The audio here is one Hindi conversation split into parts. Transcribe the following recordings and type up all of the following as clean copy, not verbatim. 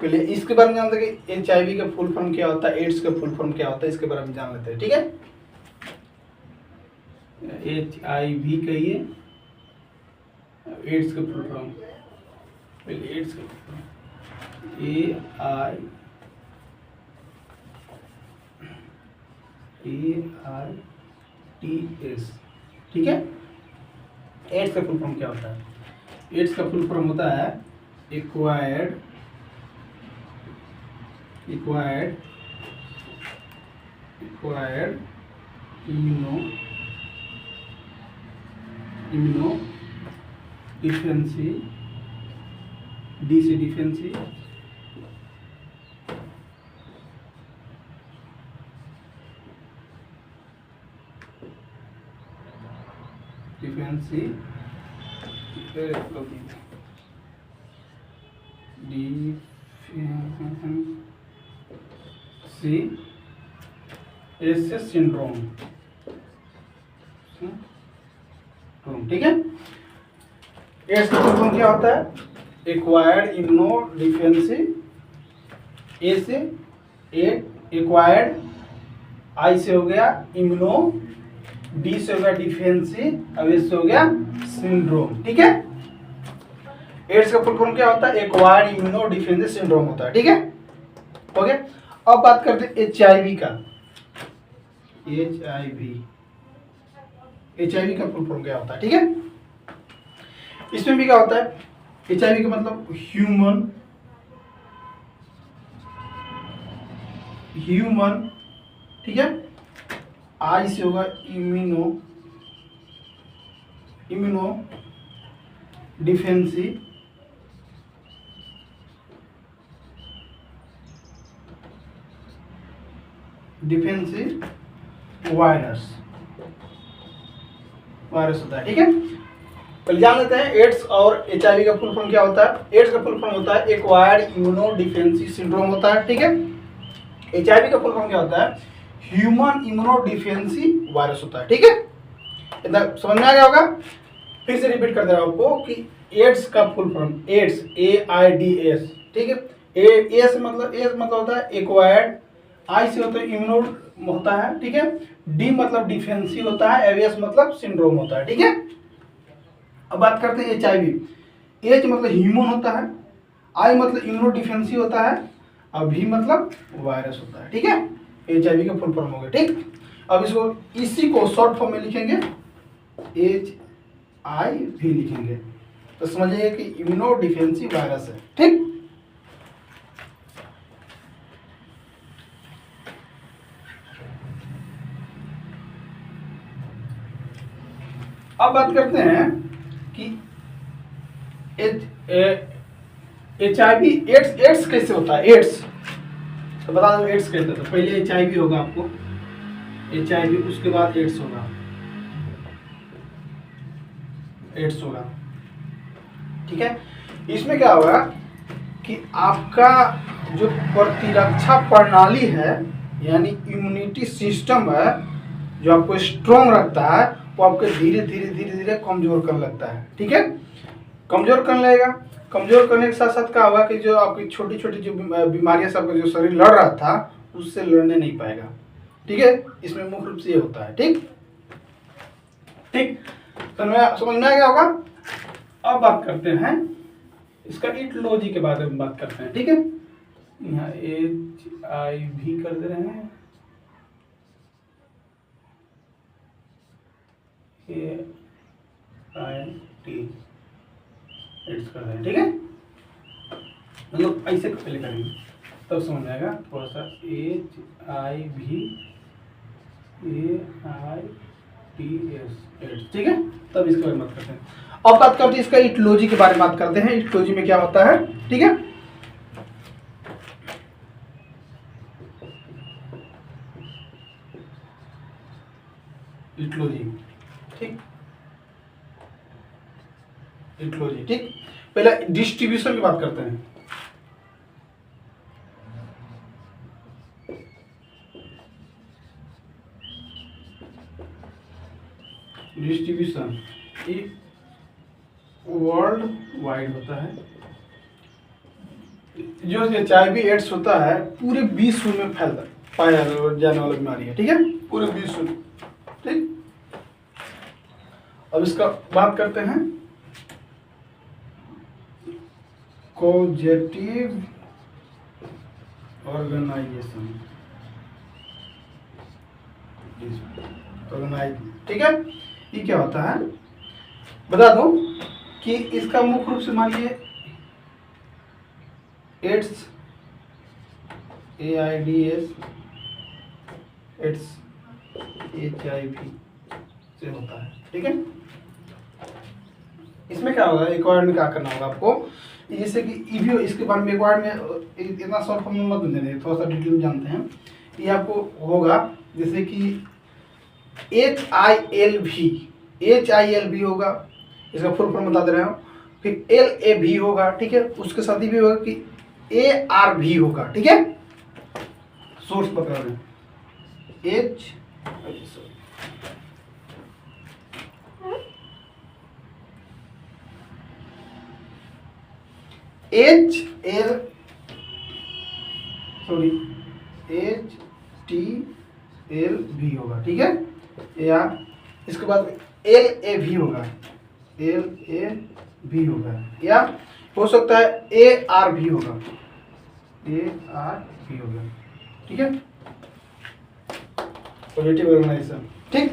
पहले इसके बारे में जानते हैं कि HIV का फुल फॉर्म क्या होता है, एड्स का फुल फॉर्म क्या होता है, इसके बारे में जान लेते हैं। ठीक है, HIV कहिए, एड्स का फुल फॉर्म, पहले एड्स का फुल फॉर्म AIDS। ठीक है, एड्स का फुल फॉर्म क्या होता है? एड्स का फुल फॉर्म होता है एक्वायर्ड इम्यूनो डिफिशिएंसी, डी से डिफिशिएंसी, ऐसे सिंड्रोम। ठीक है, एड्स का फुल फॉर्म क्या होता है? एक्वायर्ड इम्यूनो डिफिशिएंसी, ए से एक्वायर्ड, आई से हो गया इम्यूनो, डी से हो गया डिफिशिएंसी, अब इससे हो गया सिंड्रोम। ठीक है, एड्स का फुल फॉर्म क्या होता है? एक्वायर्ड इम्यूनो डिफिशिएंसी सिंड्रोम होता है। ठीक है, ओके। अब बात करते हैं HIV का। HIV का फुल फॉर्म क्या होता है? ठीक है, इसमें भी क्या होता है? HIV का मतलब ह्यूमन, ठीक है, आई से होगा इम्यूनो डिफेंसी, वायरस होता है। ठीक है, पहले जान लेते हैं एड्स और HIV का फुल फॉर्म क्या होता है। एड्स का फुल फॉर्म होता है एक्वायर्ड इम्यूनो डिफिशिएंसी सिंड्रोम होता है। ठीक है, HIV का फुल फॉर्म क्या होता है? ह्यूमन इम्यूनो डिफिशिएंसी वायरस होता है। ठीक है, इतना समझ में आ गया होगा। फिर से रिपीट कर दे रहा हूं आपको कि एड्स का फुल फॉर्म, एड्स AIDS, ठीक है, ए से मतलब होता है एक्वायर्ड, आई से होता है इम्यूनो होता है, ठीक है, डी मतलब डिफेंसी होता है, एवियस मतलब सिंड्रोम होता है। ठीक है, अब बात करते हैं HIV। एच मतलब ह्यूमन होता है, आई मतलब इम्यूनो डिफेंसी होता है, और भी मतलब वायरस होता है। ठीक है, HIV का फुल फॉर्म हो गया। ठीक, अब इसको इसी को शॉर्ट फॉर्म में लिखेंगे, HIV लिखेंगे, तो समझिए कि इम्यूनो डिफेंसी वायरस है। ठीक, अब बात करते हैं कि HIV एड्स कैसे होता है। एड्स तो बता दो एड्स कैसे होता है। पहले HIV होगा आपको, HIV, उसके बाद एड्स होगा, ठीक है। इसमें क्या होगा कि आपका जो प्रतिरक्षा प्रणाली है, यानी इम्यूनिटी सिस्टम है, जो आपको स्ट्रॉन्ग रखता है, वो आपको धीरे धीरे कमजोर करने लगता है। ठीक है, कमजोर करने लगेगा। कमजोर करने के साथ साथ क्या होगा कि जो आपकी छोटी छोटी जो बीमारियां से आपका जो शरीर लड़ रहा था, उससे लड़ने नहीं पाएगा। ठीक है, इसमें मुख्य रूप से ये होता है। ठीक, समझ में आ गया होगा। अब बात करते हैं इसका इटियोलॉजी के बारे में बात करते हैं। ठीक है, यहाँ HIV कर दे रहे हैं, AIT एड्स कर रहे हैं। ठीक है, मतलब ऐसे पहले करेंगे तब समझ आएगा थोड़ा सा। HIV AITS एड्स, ठीक है, तब इसके बारे में बात करते हैं। अब बात करते हैं इसका इटियोलॉजी के बारे में बात करते हैं। इटियोलॉजी में क्या होता है? ठीक है, इटियोलॉजी, ठीक, इटियोलॉजी, ठीक। पहले डिस्ट्रीब्यूशन की बात करते हैं। डिस्ट्रीब्यूशन वर्ल्ड वाइड होता है, जो HIV एड्स होता है पूरे विश्व में पाया जाने वाला बीमारी है, ठीक है, पूरे विश्व में। ठीक, अब इसका बात करते हैं कॉजेटिव ऑर्गेनाइजेशन, ठीक है। ये क्या होता है बता दो कि इसका मुख्य रूप से मानिए एड्स, AIDS, एड्स HIV से होता है, ठीक है। इसमें क्या होगा, एक वर्ड में क्या करना होगा आपको, जैसे कि ईवीओ, इसके बारे में एक वर्ड में इतना शॉर्ट फॉर्म में मत देने, थोड़ा सा डिटेल में जानते हैं। ये आपको होगा जैसे कि HIV होगा, इसका फुल फॉर्म बता दे रहे हो, फिर LAV होगा, ठीक है, उसके साथ ही भी होगा कि ARV होगा, ठीक है। सोर्स बता रहे हैं HTLV होगा, ठीक है, या इसके बाद LAV होगा, LAV होगा, या हो सकता है ARV होगा, ARV होगा, ठीक है, पॉजिटिव ऑर्गेनाइजेशन। ठीक,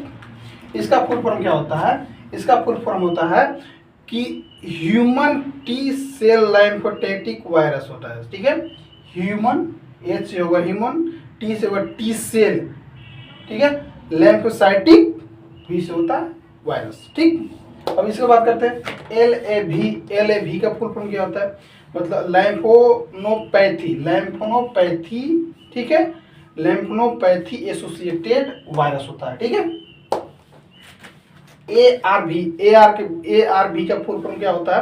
इसका फुल फॉर्म क्या होता है, इसका फुल फॉर्म होता है कि ह्यूमन टी सेल लाइम्फोटेटिक वायरस होता है, ठीक है। ह्यूमन, H से होगा ह्यूमन, T से होगा टी सेल, ठीक है, लैम्फोसाइटिक, V से होता है वायरस, ठीक। अब इसके बात करते हैं LAV का फुल फॉर्म क्या होता है, मतलब लैम्फोनोपैथी, ठीक है, लैम्फोनोपैथी एसोसिएटेड वायरस होता है, ठीक है। ARV का फुल फॉर्म क्या होता है,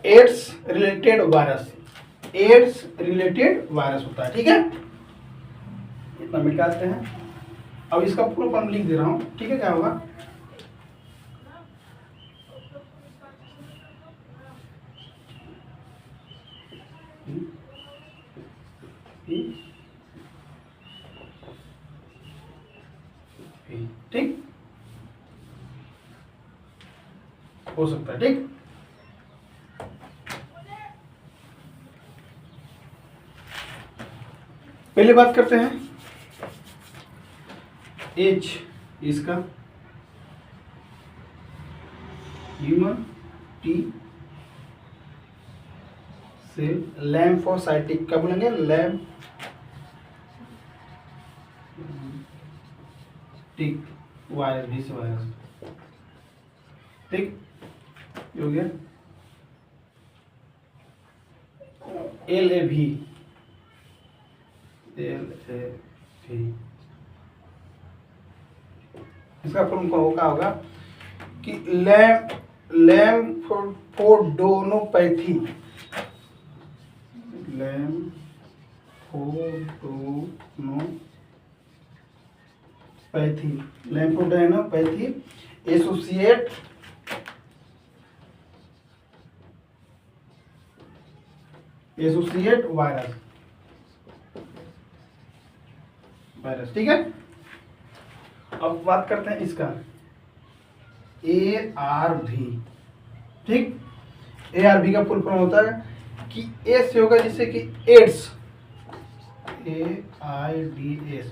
AIDS related virus, AIDS related virus होता है, ठीक है। इतना मिटाते हैं। अब इसका फुल फॉर्म लिख दे रहा हूं, ठीक है, क्या होगा, ठीक, हो सकता है, ठीक। पहले बात करते हैं H, इसका ह्यूमन टी सेल लैम्फोसाइटिक, क्या बोलेंगे, टिक वायरस, भी से वायरस, ठीक, हो गया। LAV इसका फुल फॉर्म क्या होगा कि लैम्फोडोनोपैथी, लैम्फोडेनोपैथी एसोसिएट वायरस, ठीक है। अब बात करते हैं इसका ARV, ठीक। ARV का फुल फॉर्म होता है कि ए से होगा जैसे कि एड्स, AIDS,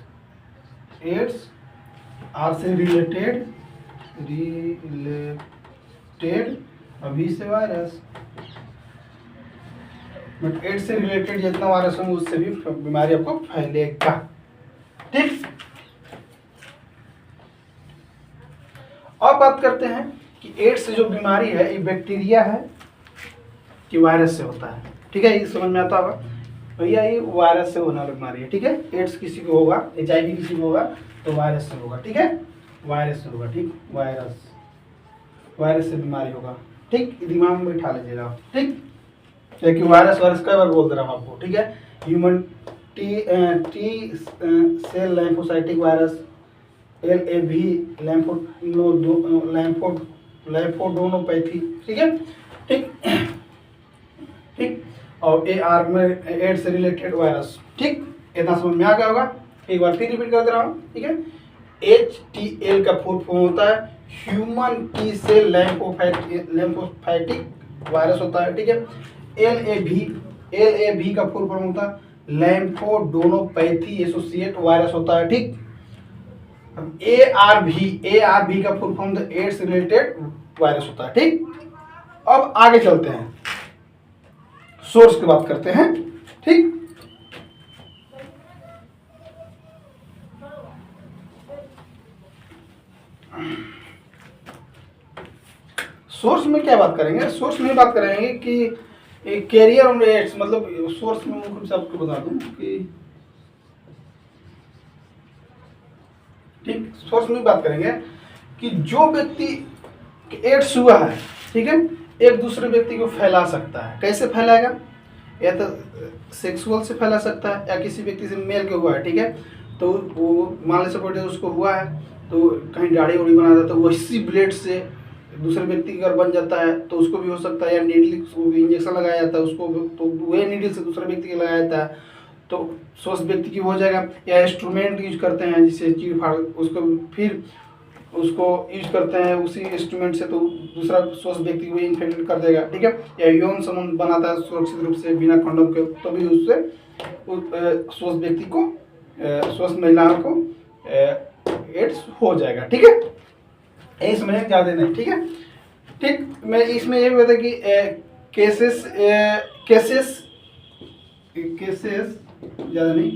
एड्स, आर से रिलेटेड, अभी से वायरस, बट एड्स से रिलेटेड जितना वायरस होंगे उससे भी बीमारी आपको फैलेगा, ठीक। अब बात करते हैं कि एड्स जो बीमारी है ये बैक्टीरिया है कि वायरस से होता है, ठीक है, ये समझ में आता होगा भैया, ये वायरस से होने वाली बीमारी है, ठीक है। एड्स किसी को होगा, HIV किसी को होगा तो वायरस से होगा, ठीक है, वायरस से होगा, ठीक, वायरस से बीमारी होगा, ठीक, दिमाग में बैठा लीजिएगा, ठीक। क्योंकि वायरस कई बार बोल दे रहा हूँ आपको, ठीक है। Human T cell lymphocytic virus, LAV lymphadenopathy, ठीक है, ठीक, ठीक। और AR में एड्स से रिलेटेड वायरस। ठीक, इतना समझ में आ गया होगा। एक बार फिर रिपीट कर दे रहा हूँ, ठीक है। HTL का फुल फॉर्म होता है human T cell lymphocytic virus होता है, ठीक है। LAV का फुल फॉर्म होता है लैम्फोडोनोपैथी एसोसिएट वायरस होता है, ठीक। ARV का full form AIDS related virus होता है, ठीक। अब आगे चलते हैं, सोर्स की बात करते हैं, ठीक। सोर्स में क्या बात करेंगे? सोर्स में बात करेंगे कि कैरियर और एड्स, मतलब सोर्स में मैं आपको बता दूं कि ठीक, सोर्स में बात करेंगे कि जो व्यक्ति एड्स हुआ है, ठीक है, एक दूसरे व्यक्ति को फैला सकता है। कैसे फैलाएगा? या तो सेक्सुअल से फैला सकता है या किसी व्यक्ति से मेल के हुआ है, ठीक है। तो वो मान ले सपोर्ट उसको हुआ है तो कहीं दाढ़ी उड़ी बना था तो वही ब्लेड से दूसरे व्यक्ति का अगर बन जाता है तो उसको भी हो सकता है, या नीडल इंजेक्शन लगाया जाता है उसको, तो वही नीडल से दूसरे व्यक्ति के लगाया जाता है तो स्वस्थ व्यक्ति की हो जाएगा। या इंस्ट्रूमेंट यूज करते हैं जिससे चीड़ फाड़ उसको फिर उसको यूज करते हैं उसी इंस्ट्रूमेंट से, तो दूसरा स्वस्थ व्यक्ति को इन्फेक्टेड कर देगा, ठीक है। या यौन संबंध बनाता है सुरक्षित रूप से बिना कंडोम के, तो भी उससे स्वस्थ व्यक्ति को स्वस्थ महिलाओं को एड्स हो जाएगा, ठीक है। इसमें ज़्यादा नहीं, ठीक है। ठीक, मैं इसमें ये भी बता कि केसेस ज़्यादा नहीं,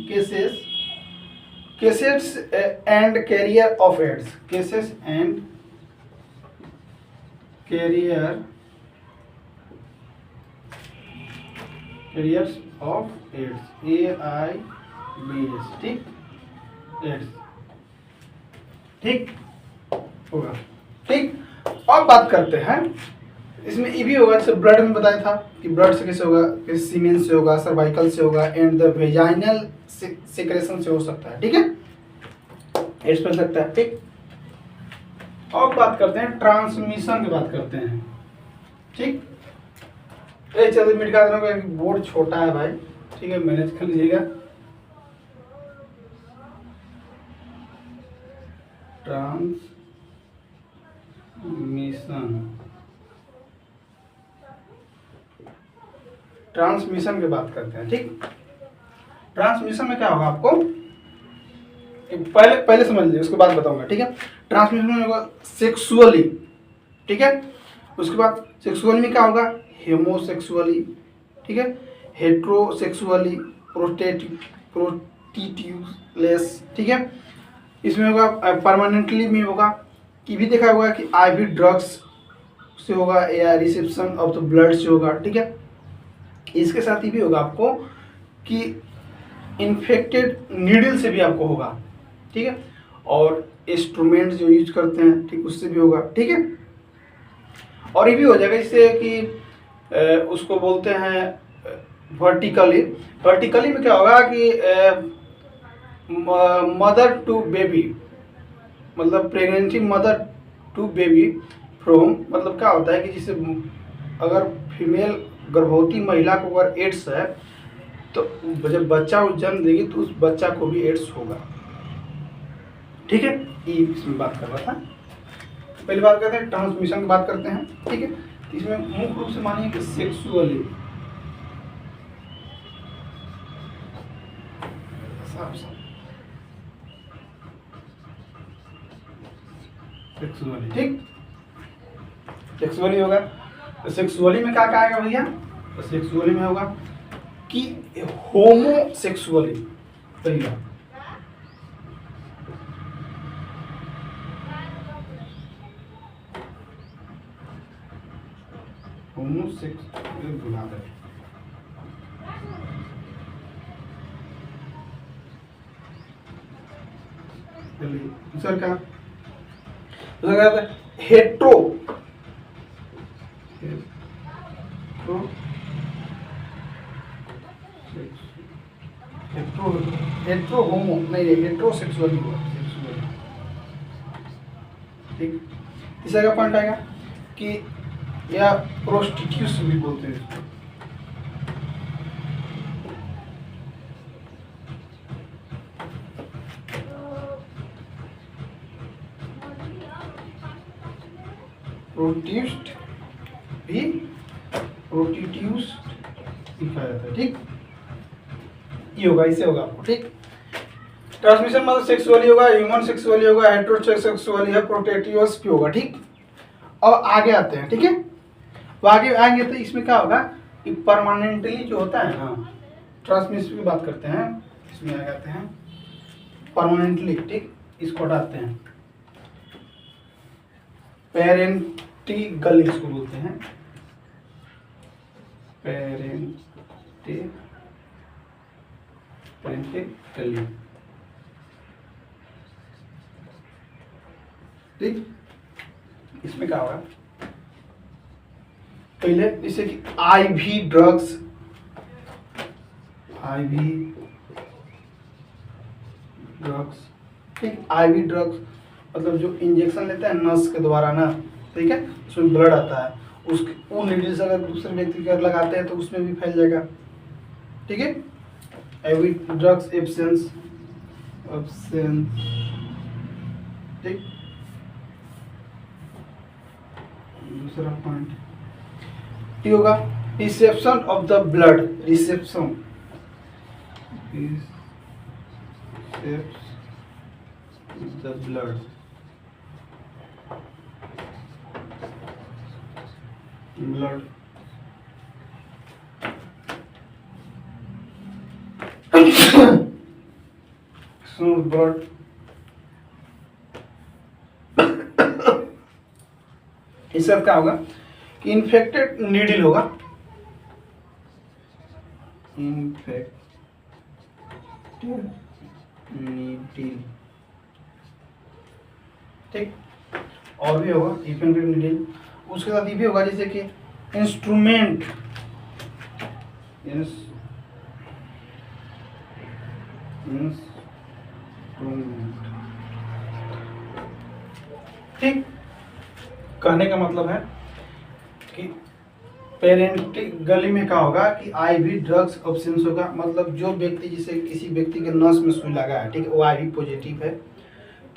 cases and carrier of AIDS, cases and carriers of AIDS, AIDS, ठीक, एड्स, ठीक होगा, ठीक। अब बात करते हैं, इसमें ये भी होगा जैसे ब्लड में बताया था कि ब्लड से कैसे होगा, किसी सीमेन से होगा, सर्वाइकल से होगा एंड द वेजाइनल सेक्रेशन से हो सकता है, ठीक है, एड्स फैल सकता है, ठीक। अब बात करते हैं ट्रांसमिशन की बात करते हैं, ठीक। चलो मिटा देना का बोर्ड छोटा है भाई, ठीक है, मैनेज कर लीजिएगा। ट्रांसमिशन की बात करते हैं, ठीक। ट्रांसमिशन में क्या होगा आपको पहले समझ लीजिए, उसके बाद बताऊंगा, ठीक है। ट्रांसमिशन में होगा सेक्सुअली, ठीक है। उसके बाद सेक्सुअली में क्या होगा, हेमोसेक्सुअली, ठीक है, हेट्रोसेक्सुअली, प्रोस्टिट्यूटलेस, ठीक है। इसमें होगा परमानेंटली में होगा कि भी देखा होगा कि IV ड्रग्स से होगा या रिसेप्शन ऑफ द ब्लड से होगा, ठीक है। इसके साथ ही भी होगा आपको कि इन्फेक्टेड नीडल से भी आपको होगा, ठीक है, और इंस्ट्रूमेंट जो यूज करते हैं, ठीक, उससे भी होगा, ठीक है। और ये भी हो जाएगा जिससे कि उसको बोलते हैं वर्टिकली में क्या होगा कि मदर टू बेबी, मतलब pregnancy mother to baby from, मतलब क्या होता है कि जिससे अगर फीमेल गर्भवती महिला को अगर एड्स है तो जब बच्चा वो जन्म देगी तो उस बच्चा को भी एड्स होगा, ठीक है। ये इसमें बात कर रहा था। पहली बात करते हैं ट्रांसमिशन की बात करते हैं, ठीक है। इसमें मुख्य रूप से मानिए कि सेक्सुअली, ठीक, सेक्सुअली होगा। तो सेक्सुअली में क्या क्या आएगा भैया? तो सेक्सुअली में होगा कि होमोसेक्सुअली, पहला दूसरा क्या, हेट्रो होमो नहीं, हेट्रोसेक्सुअल हुआ, ठीक। तीसरा का पॉइंट आएगा कि या प्रोस्टिट्यूशन भी बोलते हैं इसको, प्रोड्यूस्ड भी प्रोड्यूस्ड लिखा जाता है, ठीक। ये होगा, इससे होगा आपको, ठीक। ट्रांसमिशन मतलब सेक्सुअली होगा, ह्यूमन सेक्सुअली होगा, हेटेरोसेक्सुअली है, प्रोटेक्टिवस भी होगा, ठीक। अब आगे आते हैं, ठीक है। तो आगे आएंगे तो इसमें क्या होगा कि परमानेंटली जो होता है ना, ट्रांसमिशन की बात करते हैं, इसमें आ जाते हैं परमानेंटली, ठीक। इसको हटाते हैं, पेरेंटिगल इसको बोलते हैं, पेरेंटिगली, ठीक। इसमें क्या होगा, पहले जैसे कि आईवी ड्रग्स, ठीक। आईवी ड्रग्स मतलब जो इंजेक्शन लेते हैं नस के द्वारा ना, ठीक है, उसमें ब्लड आता है, उसके वो नीडल से अगर दूसरे व्यक्ति को लगाते हैं तो उसमें भी फैल जाएगा, ठीक है। आईवी ड्रग्स एब्सेंस, ठीक। दूसरा पॉइंट ये होगा reception of the blood, reception the blood, blood इससे क्या होगा कि इन्फेक्टेड नीडल होगा, इन्फेक्टेड नीडल, ठीक। और भी होगा इन्फेक्टेड नीडल, उसके साथ ये भी होगा जैसे कि इंस्ट्रूमेंट, ठीक। कहने का मतलब है कि पेरेंटिगली में क्या होगा कि आईवी ड्रग्स ऑप्शंस होगा, मतलब जो व्यक्ति जिसे किसी व्यक्ति के नस में सुई लगा है, ठीक है, वो आईवी पॉजिटिव है,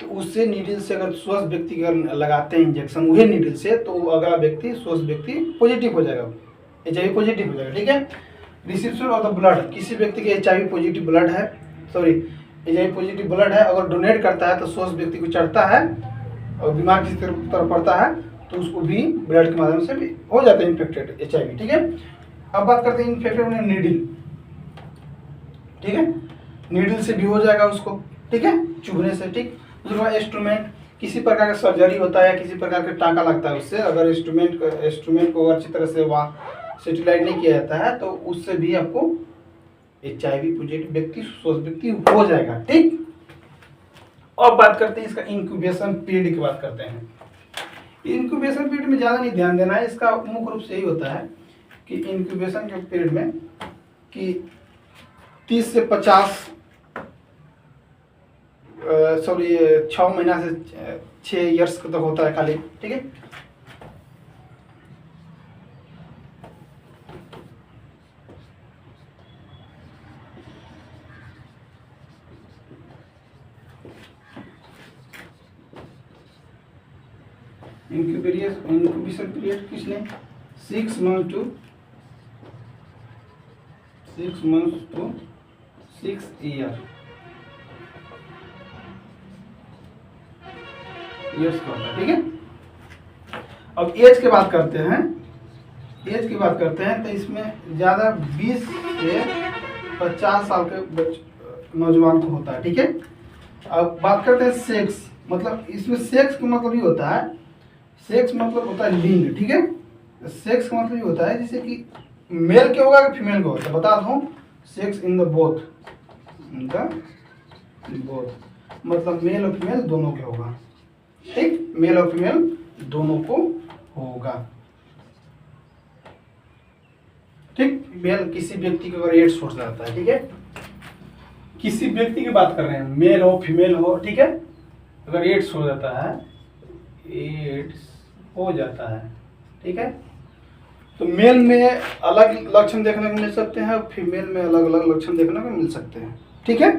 तो उससे नीडल से अगर स्वस्थ व्यक्ति का लगाते हैं इंजेक्शन वही नीडल से, तो अगला व्यक्ति स्वस्थ व्यक्ति पॉजिटिव हो जाएगा, HIV पॉजिटिव हो जाएगा, ठीक है। रिसेप्शन ऑफ द ब्लड, किसी व्यक्ति के HIV पॉजिटिव ब्लड है, सॉरी HIV पॉजिटिव ब्लड है, अगर डोनेट करता है तो स्वस्थ व्यक्ति को चढ़ता है, और बीमार किसी तरफ पड़ता है तो उसको भी ब्लड के माध्यम से भी हो जाता है इन्फेक्टेड HIV, ठीक है। अब बात करते हैं इन्फेक्टेड नीडल, ठीक है, नीडल से भी हो जाएगा उसको, ठीक है, चुभने से, ठीक। दूसरा इंस्ट्रूमेंट, किसी प्रकार का सर्जरी होता है, किसी प्रकार का टाँका लगता है उससे, अगर इंस्ट्रूमेंट को अच्छी तरह से वहाँ सेटिलाइट नहीं किया जाता है तो उससे भी आपको HIV पॉजिटिव व्यक्ति स्वस्थ व्यक्ति हो जाएगा, ठीक। अब बात करते हैं इसका इंक्यूबेशन पीरियड की बात करते हैं। इंक्यूबेशन पीरियड में ज़्यादा नहीं ध्यान देना है, इसका मुख्य रूप से यही होता है कि इंक्यूबेशन के पीरियड में कि 30 से 50 सॉरी 6 महीना से 6 ईयर्स तक होता है खाली, ठीक है। इंक्यूबेशन पीरियड किसने 6 मंथ टू 6 ईयर ईयर्स का होता है, ठीक है। अब एज की बात करते हैं, तो इसमें ज़्यादा 20 से 50 साल के नौजवान को होता है, ठीक है। अब बात करते हैं सेक्स, मतलब इसमें सेक्स का मतलब ये होता है, सेक्स मतलब होता है लिंग, ठीक है। सेक्स का मतलब ये होता है जैसे कि मेल के होगा कि फीमेल का होता है, बता दूं सेक्स इन द बोथ, मतलब मेल और फीमेल दोनों के होगा, ठीक, मेल और फीमेल दोनों को होगा, ठीक। मेल किसी व्यक्ति को अगर एड्स हो जाता है, ठीक है, किसी व्यक्ति की बात कर रहे हैं, मेल हो फीमेल हो, ठीक है, अगर एड्स हो जाता है, एड्स हो जाता है, ठीक है, तो मेल में अलग लक्षण देखने को मिल सकते हैं, फीमेल में अलग अलग लक्षण देखने को मिल सकते हैं, ठीक है।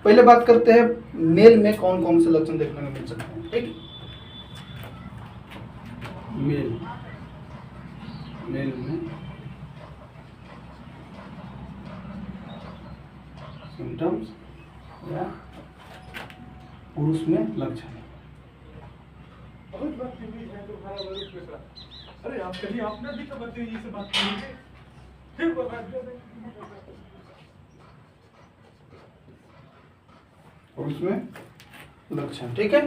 पहले बात करते हैं मेल में कौन कौन से लक्षण देखने को मिल सकते हैं, ठीक। मेल मेल में सिम्टम्स या पुरुष में लक्षण। अरे आप कहीं आपने भी तो बदतमीजी से बात की थी, फिर पुरुष में लक्षण। ठीक है,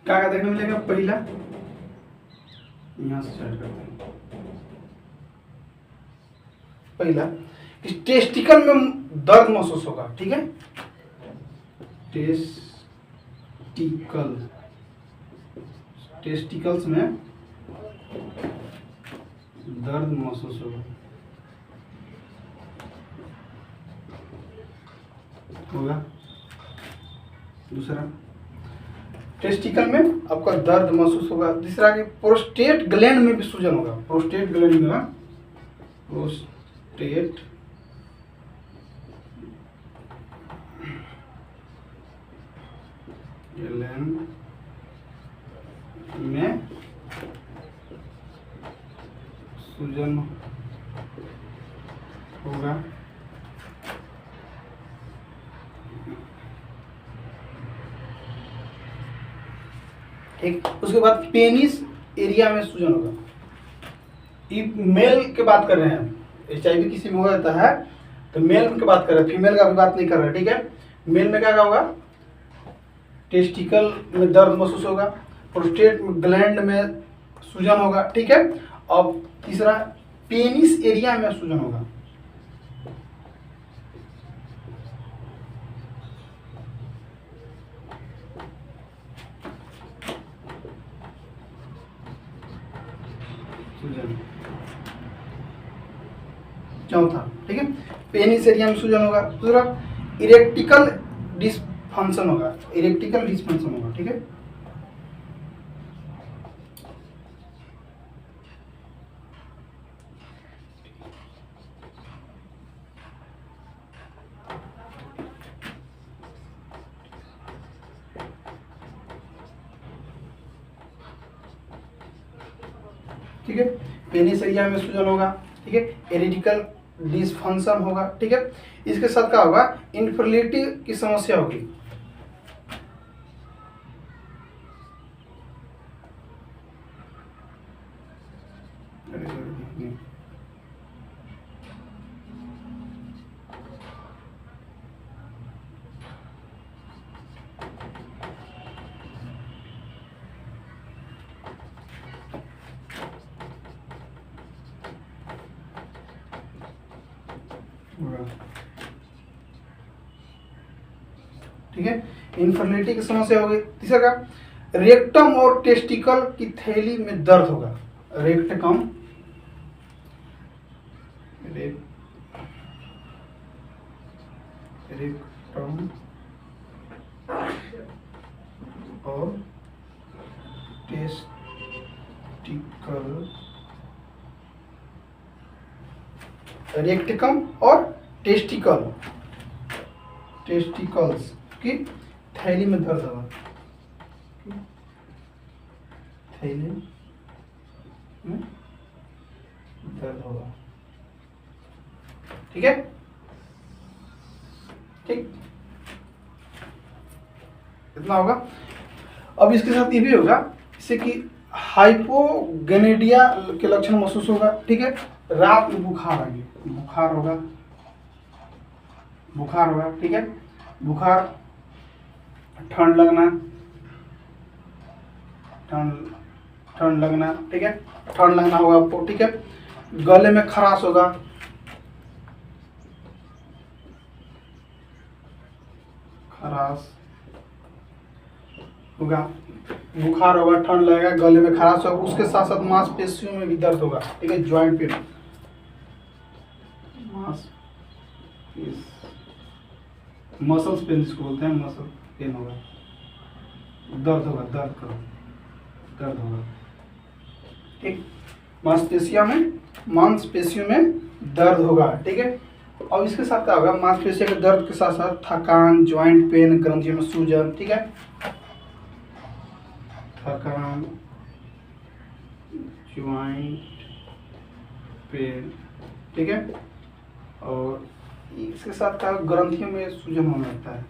क्या क्या देखने मिलेगा? पहला यहां से स्टार्ट करते हैं। पहला, टेस्टिकल में दर्द महसूस होगा। ठीक है, टेस्टिकल्स में दर्द महसूस होगा। दूसरा, टेस्टिकल में आपका दर्द महसूस होगा। तीसरा कि प्रोस्टेट ग्लैंड में भी सूजन होगा। प्रोस्टेट ग्लैंड में सूजन होगा। ठीक, उसके बाद पेनिस एरिया में सूजन होगा। मेल की बात कर रहे हैं, HIV किसी में हो जाता है तो मेल की बात कर रहे हैं, फीमेल का भी बात नहीं कर रहे हैं। ठीक है, मेल में क्या होगा? टेस्टिकल में दर्द महसूस होगा, प्रोस्टेट ग्लैंड में सूजन होगा। ठीक है, और तीसरा पेनिस एरिया में सूजन होगा। चौथा, ठीक है, पेनिस एरिया में सूजन होगा। दूसरा, इरेक्टिकल डिसफंक्शन होगा। इरेक्टिकल डिसफंक्शन होगा। ठीक है, ठीक है, पेनिस एरिया में सूजन होगा। ठीक है, इरेक्टिकल डिसफंक्शन होगा। ठीक है, इसके साथ क्या होगा? इनफर्टिलिटी की समस्या होगी। ठीक है, इनफर्टिलिटी की समस्या होगी। तीसरा का, रेक्टम और टेस्टिकल की थैली में दर्द होगा। रेक्टम और रेक्टिकम और टेस्टिकल्स की थैली में दर्द होगा। थैली में दर्द होगा। ठीक है, ठीक, इतना होगा। अब इसके साथ ये भी होगा, जैसे कि हाइपोगोनेडिया के लक्षण महसूस होगा। ठीक है, रात में बुखार आएगी, बुखार होगा। ठीक है, बुखार, ठंड लगना, ठीक है, ठंड लगना होगा आपको। ठीक है, गले में खराश होगा। बुखार होगा, ठंड लगेगा, गले में खराश होगा। उसके साथ साथ मांसपेशियों में भी दर्द होगा। ठीक है, ज्वाइंट पेन, मसल्स पेन जिसको बोलते हैं, मसल पेन होगा, दर्द होगा। ठीक, मांसपेशियों में दर्द होगा। ठीक है, और इसके साथ क्या होगा? मांसपेशियों के दर्द के साथ साथ थकान, ज्वाइंट पेन, ग्रंथियों में सूजन। ठीक है, थकान, ज्वाइंट पेन, ठीक है। और इसके साथ क्या ग्रंथियों में सूजन होने लगता है।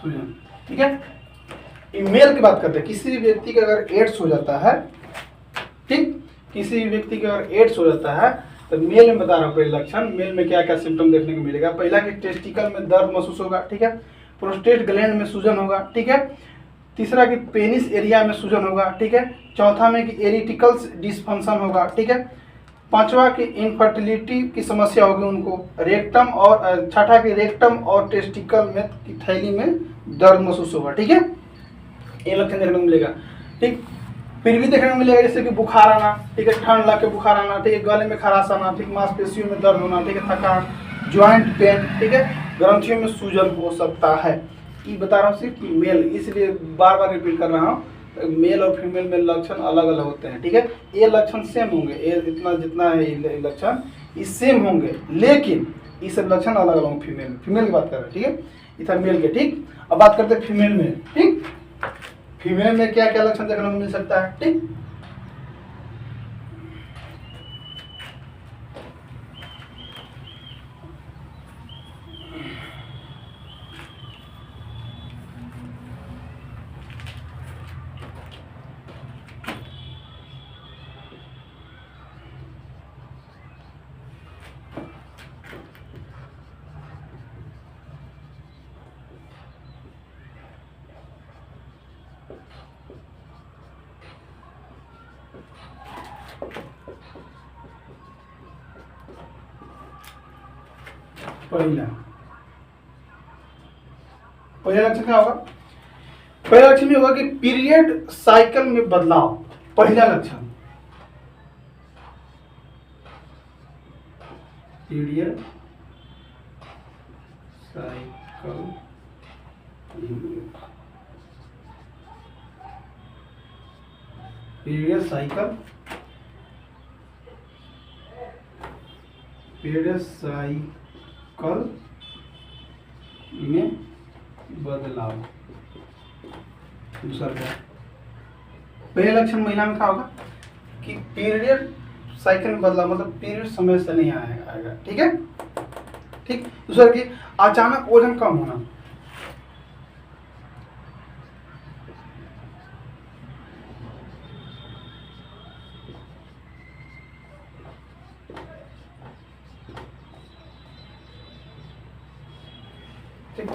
सूजन, ठीक है। मेल की बात करते हैं, किसी भी व्यक्ति का अगर एड्स हो जाता है, ठीक, किसी भी व्यक्ति का अगर एड्स हो जाता है तो मेल में बता रहा हूँ पहले लक्षण, मेल में क्या क्या सिम्टम देखने को मिलेगा। पहला कि टेस्टिकल में दर्द महसूस होगा, ठीक है। प्रोस्टेट ग्लैंड में सूजन होगा, ठीक है। तीसरा कि पेनिस एरिया में सूजन होगा, ठीक है। चौथा में कि एरिटिकल्स डिसफंक्शन होगा, ठीक है। पांचवा कि इनफर्टिलिटी की समस्या होगी उनको। रेक्टम और छठा कि रेक्टम और टेस्टिकल में की थैली में दर्द महसूस होगा, ठीक है। ये लक्षण देखने को मिलेगा, ठीक। फिर भी देखने को मिलेगा जैसे कि बुखार आना, ठीक है, ठंड लग के बुखार आना, ठीक है, गले में खराश आना, ठीक, मांसपेशियों में दर्द होना, ठीक है, थकान, ज्वाइंट पेन, ठीक है, ग्रंथियों में सूजन हो सकता है। ये बता रहा हूँ सिर्फ मेल, इसलिए बार बार रिपीट कर रहा हूँ, मेल और फीमेल में लक्षण अलग अलग होते हैं, ठीक है। ये लक्षण सेम होंगे, ये इतना जितना है ये लक्षण ये सेम होंगे, लेकिन ये सब लक्षण अलग अलग होंगे। फीमेल की बात कर रहे हैं, ठीक है, ये था मेल के, ठीक। अब बात करते हैं फीमेल में, ठीक। फीमेल में क्या क्या लक्षण देखने को मिल सकता है, ठीक। पहला लक्षण क्या होगा? पहला लक्षण ये होगा कि पीरियड साइकिल में बदलाव। पहला लक्षण period cycle, period cycle, period cycle में बदलाव। दूसरा क्या? पहले लक्षण महिला में क्या होगा कि पीरियड साइकिल में बदलाव, मतलब पीरियड समय से नहीं आएगा, ठीक है, ठीक। दूसरा कि अचानक वजन कम होना, ठीक।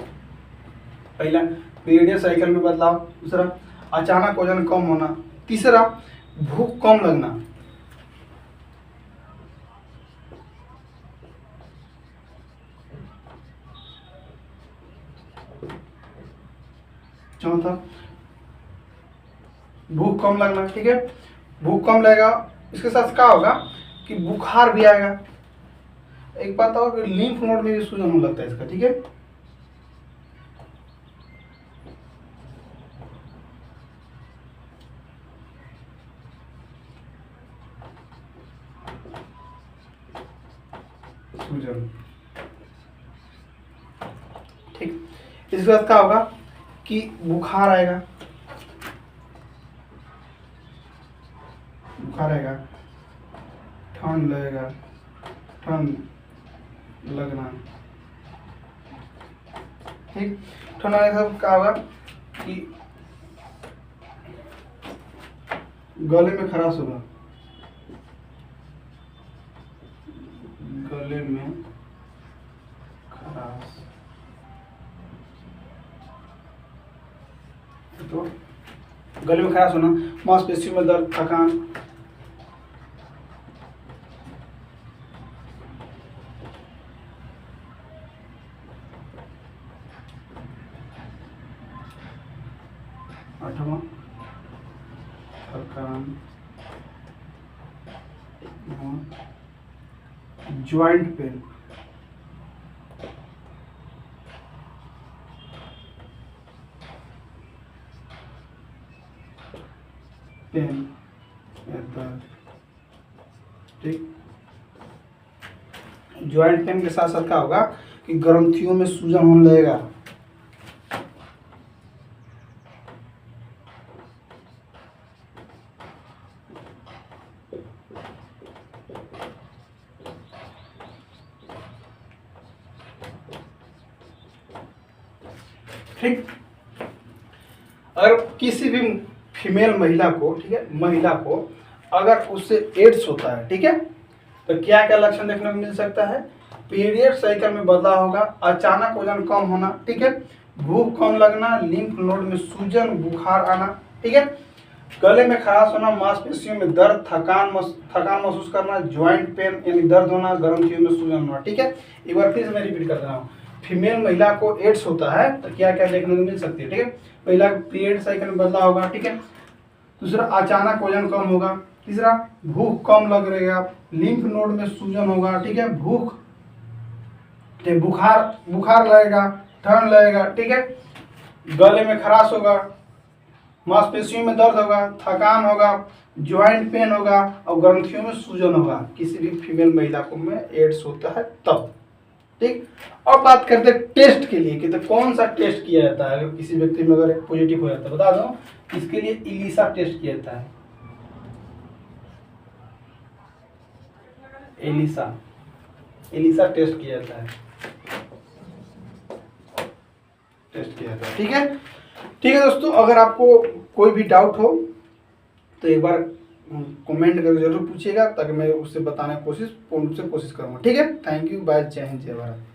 पहला पीरियड साइकिल में बदलाव, दूसरा अचानक वजन कम होना, तीसरा भूख कम लगना, चौथा भूख कम लगना, ठीक है। भूख कम लगेगा, इसके साथ क्या होगा कि बुखार भी आएगा। एक बात और कि लिम्फ नोड में भी सूजन होने लगता है इसका, ठीक है। सूजन, ठीक। इसके बाद क्या होगा कि बुखार आएगा, बुखार आएगा, ठंड लगेगा, ठंड लगना, ठीक। ठंड लगने के बाद क्या होगा कि गले में खराश होगा, गले में खराश, तो गले में खराश होना, मांसपेशियों में दर्द, थकान, आठवां थकान, ज्वाइंट पेन, पेन, दर्द, ठीक। ज्वाइंट पेन के साथ साथ क्या होगा कि ग्रंथियों में सूजन होने लगेगा, ठीक। अगर किसी भी फीमेल महिला को, ठीक है, महिला को अगर उससे एड्स होता है, ठीक है, तो क्या क्या लक्षण देखने को मिल सकता है? पीरियड साइकिल में बदलाव होगा, अचानक वजन कम होना, ठीक है, भूख कम लगना, लिम्फ नोड में सूजन, बुखार आना, ठीक है, गले में खराश होना, मांसपेशियों में दर्द, थकान महसूस करना, ज्वाइंट पेन यानी दर्द होना, ग्रंथियों में सूजन होना, ठीक है। एक बार फिर से मैं रिपीट कर रहा हूँ, फीमेल महिला को एड्स होता है तो क्या क्या देखने को मिल सकती है, ठीक है। पहला पीरियड साइकिल में बदलाव होगा, ठीक है। दूसरा अचानक वजन कम होगा। तीसरा भूख कम लग रहेगा, लिम्फ नोड में सूजन होगा, ठीक है, बुखार लगेगा, ठंड लगेगा, ठीक है, गले में खराश होगा, मांसपेशियों में दर्द होगा, थकान होगा, ज्वाइंट पेन होगा और ग्रंथियों में सूजन होगा। किसी भी फीमेल महिला को में एड्स होता है तब, ठीक। अब बात करते हैं टेस्ट के लिए कि तो कौन सा टेस्ट किया जाता है अगर किसी व्यक्ति में अगर पॉजिटिव हो जाता है। बता दो, इसके लिए इलिसा टेस्ट किया जाता है। एलिसा टेस्ट किया जाता है, ठीक है। ठीक है दोस्तों, अगर आपको कोई भी डाउट हो तो एक बार कमेंट करके जरूर पूछिएगा ताकि मैं उससे बताने की कोशिश करूँगा, ठीक है। थैंक यू, बाय, जय हिंद, जय भारत।